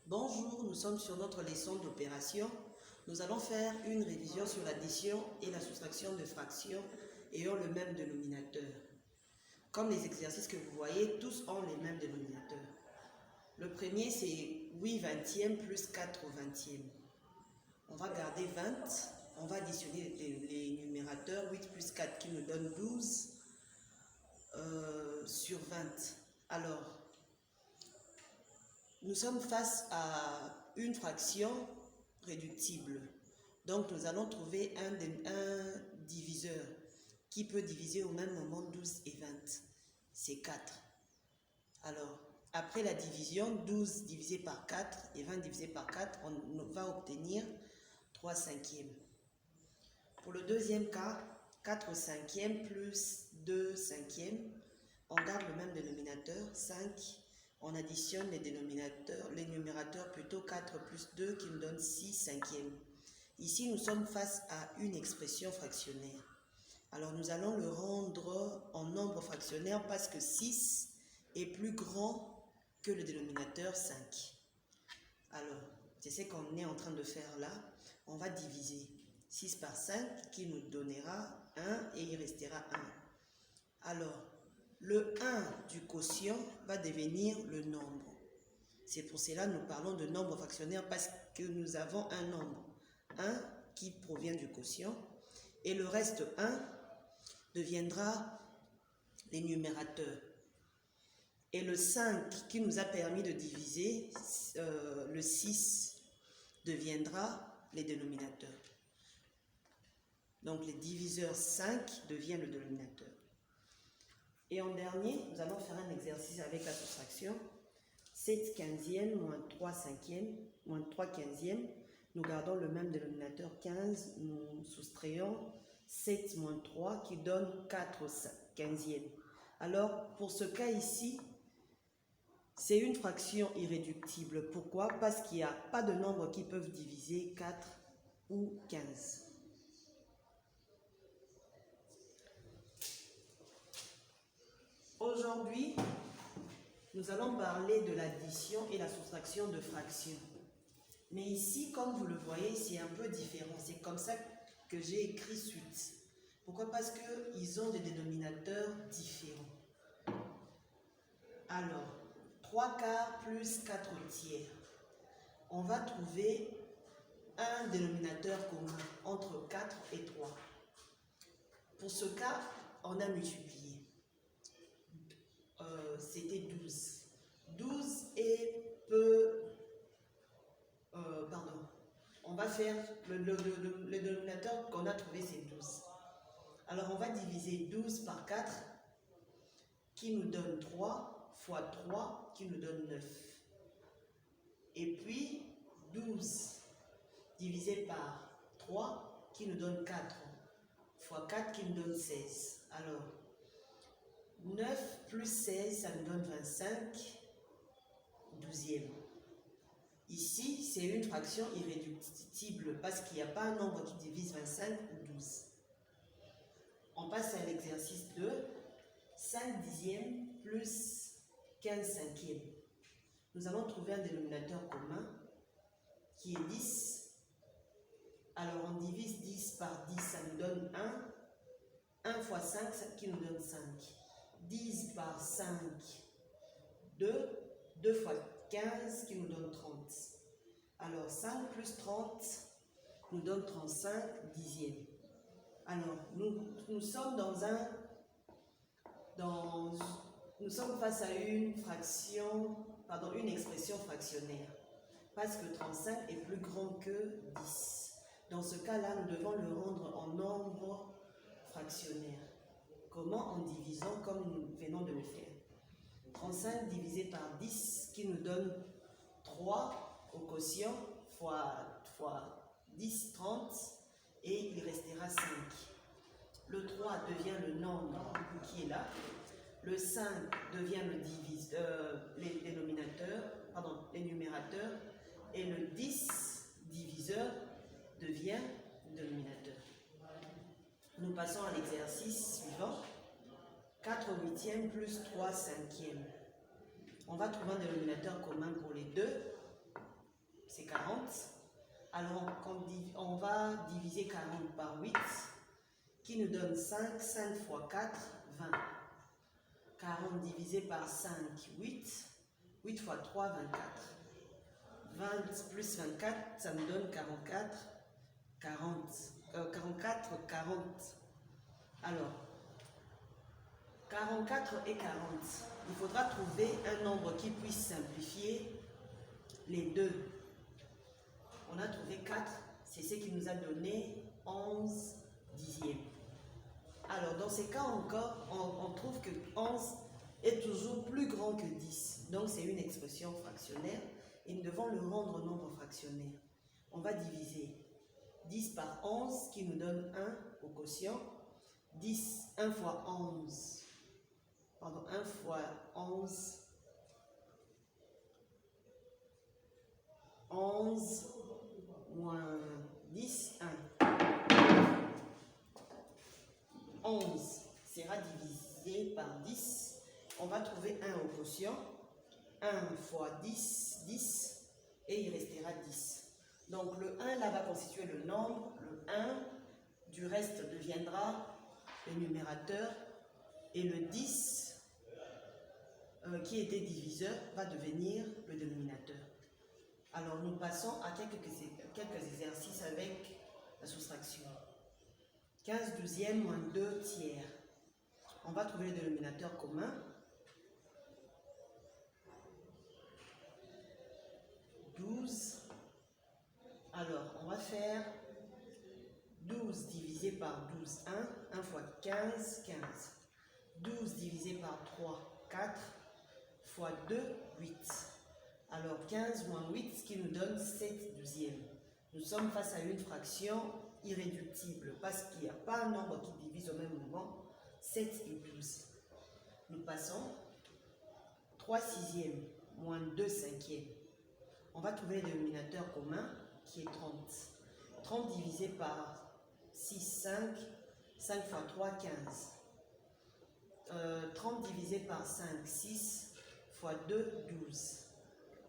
Bonjour, nous sommes sur notre leçon d'opération. Nous allons faire une révision sur l'addition et la soustraction de fractions ayant le même dénominateur. Comme les exercices que vous voyez, tous ont les mêmes dénominateurs. Le premier, c'est 8 vingtièmes plus 4 au vingtième. On va garder 20, on va additionner les numérateurs, 8 plus 4 qui nous donne 12 sur 20. Alors, nous sommes face à une fraction réductible. Donc, nous allons trouver un diviseur qui peut diviser au même moment 12 et 20. C'est 4. Alors, après la division, 12 divisé par 4 et 20 divisé par 4, on va obtenir 3 cinquièmes. Pour le deuxième cas, 4 cinquièmes plus 2 cinquièmes, on garde le même dénominateur, 5. On additionne les numérateurs plutôt, 4 plus 2 qui nous donne 6 cinquièmes. Ici, nous sommes face à une expression fractionnaire. Alors, nous allons le rendre en nombre fractionnaire parce que 6 est plus grand que le dénominateur 5. Alors, c'est ce qu'on est en train de faire là. On va diviser 6 par 5 qui nous donnera 1 et il restera 1. Alors, le 1 du quotient va devenir le nombre. C'est pour cela que nous parlons de nombre fractionnaire parce que nous avons un nombre 1 qui provient du quotient et le reste 1 deviendra les numérateurs. Et le 5 qui nous a permis de diviser, le 6 deviendra les dénominateurs. Donc les diviseurs 5 devient le dénominateur. Et en dernier, nous allons faire un exercice avec la soustraction. 7 quinzièmes moins 3 cinquièmes moins 3 quinzièmes. Nous gardons le même dénominateur 15. Nous soustrayons 7 moins 3 qui donne 4 quinzièmes. Alors, pour ce cas ici, c'est une fraction irréductible. Pourquoi? Parce qu'il n'y a pas de nombres qui peuvent diviser 4 ou 15. Aujourd'hui, nous allons parler de l'addition et la soustraction de fractions. Mais ici, comme vous le voyez, c'est un peu différent. C'est comme ça que j'ai écrit suite. Pourquoi? Parce qu'ils ont des dénominateurs différents. Alors, 3 quarts plus 4 tiers. On va trouver un dénominateur commun entre 4 et 3. Pour ce cas, on a multiplié. C'était 12. 12 et peu... on va faire le dénominateur qu'on a trouvé, c'est 12. Alors, on va diviser 12 par 4, qui nous donne 3, fois 3, qui nous donne 9. Et puis, 12 divisé par 3, qui nous donne 4, fois 4, qui nous donne 16. Alors, 9 plus 16, ça nous donne 25 douzièmes. Ici, c'est une fraction irréductible parce qu'il n'y a pas un nombre qui divise 25 ou 12. On passe à l'exercice 2. 5 dixièmes plus 15 cinquièmes. Nous allons trouver un dénominateur commun qui est 10. Alors, on divise 10 par 10, ça nous donne 1. 1 fois 5, qui nous donne 5. 10 par 5, 2. 2 fois 15, qui nous donne 30. Alors, 5 plus 30 nous donne 35 dixièmes. Alors, nous sommes nous sommes face à une expression fractionnaire. Parce que 35 est plus grand que 10. Dans ce cas-là, nous devons le rendre en nombre fractionnaire. Comment? En divisant comme nous venons de le faire. 35 divisé par 10 qui nous donne 3 au quotient fois 10, 30 et il restera 5. Le 3 devient le nombre qui est là. Le 5 devient les numérateurs et le 10 diviseur devient le dénominateur. Nous passons à l'exercice suivant. 4 huitièmes plus 3 cinquièmes. On va trouver un dénominateur commun pour les deux. 40. Alors, on va diviser 40 par 8, qui nous donne 5. 5 fois 4, 20. 40 divisé par 5, 8. 8 fois 3, 24. 20 plus 24, ça me donne 44. 44, 40. Alors, 44 et 40. Il faudra trouver un nombre qui puisse simplifier les deux. On a trouvé 4, c'est ce qui nous a donné 11 dixièmes. Alors, dans ces cas encore, on trouve que 11 est toujours plus grand que 10. Donc, c'est une expression fractionnaire et nous devons le rendre nombre fractionnaire. On va diviser 10 par 11 qui nous donne 1 au quotient. 10, 1 fois 11. Pardon, 1 fois 11. 11 moins 10, 1. 11 sera divisé par 10. On va trouver 1 au quotient. 1 fois 10, 10. Et il restera 10. Donc le 1 là va constituer le nombre. Le 1 du reste deviendra le numérateur. Et le 10 qui était diviseur va devenir le dénominateur. Alors nous passons à quelques exercices avec la soustraction. 15 douzièmes moins 2 tiers. On va trouver le dénominateur commun. 12. Alors, on va faire 12 divisé par 12, 1. 1 fois 15, 15. 12 divisé par 3, 4. Fois 2, 8. Alors, 15 moins 8, ce qui nous donne 7 douzièmes. Nous sommes face à une fraction irréductible parce qu'il n'y a pas un nombre qui divise au même moment. 7 et 12. Nous passons 3 sixièmes moins 2 cinquièmes. On va trouver le dénominateur commun qui est 30. 30 divisé par 6, 5. 5 fois 3, 15. 30 divisé par 5, 6. Fois 2, 12.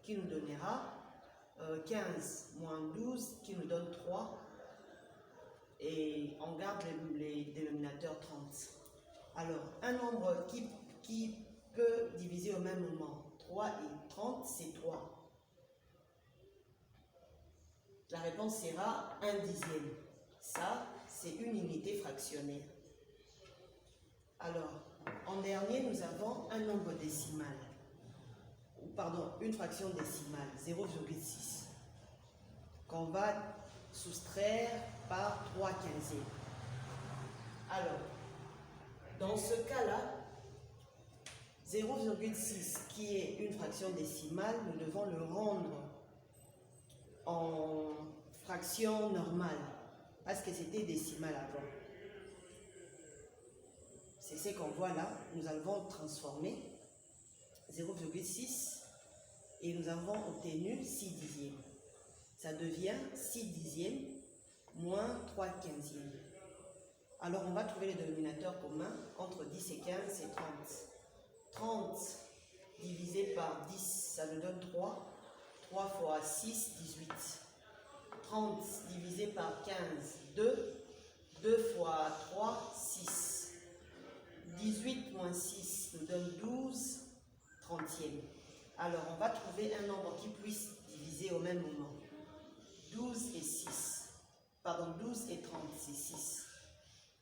Qui nous donnera 15 moins 12 qui nous donne 3. Et on garde les dénominateurs 30. Alors, un nombre qui peut diviser au même moment 3 et 30, c'est 3. La réponse sera 1 dixième. Ça, c'est une unité fractionnaire. Alors, en dernier, nous avons un nombre décimal. Pardon, une fraction décimale, 0,6. Qu'on va soustraire par 3 quinzièmes. Alors, dans ce cas-là, 0,6 qui est une fraction décimale, nous devons le rendre en fraction normale parce que c'était décimal avant. C'est ce qu'on voit là. Nous avons transformé 0,6 et nous avons obtenu 6 dixièmes. Ça devient 6 dixièmes moins 3 quinzièmes. Alors on va trouver le dénominateur commun entre 10 et 15, c'est 30. 30 divisé par 10, ça nous donne 3. 3 fois 6, 18. 30 divisé par 15, 2. 2 fois 3, 6. 18 moins 6 nous donne 12 trentièmes. Alors on va trouver un nombre qui puisse diviser au même moment. 12 et 6. Pardon, 12 et 30, c'est 6.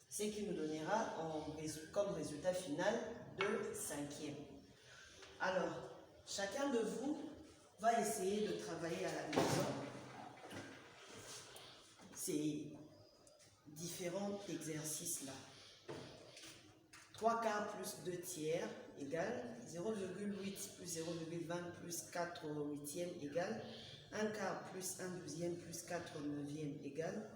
Ce qui nous donnera comme résultat final 2 cinquièmes. Alors, chacun de vous va essayer de travailler à la maison ces différents exercices-là. 3 quarts plus 2 tiers égale 0,8 plus 0,20 plus 4 huitièmes égale 1 quart plus 1 douzième plus 4 neuvièmes égale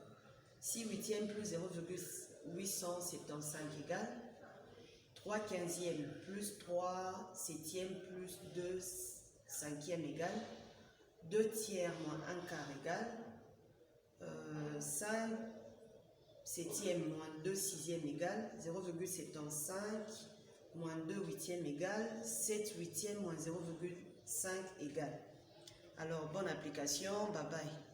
6 huitièmes plus 0,875 égale 3 quinzièmes plus 3 septièmes plus 2 cinquièmes égale 2 tiers moins 1 quart égale 5 septièmes moins 2 sixièmes égale 0,75 moins 2 huitièmes égale 7 huitièmes moins 0,5 égale. Alors, bonne application. Bye bye.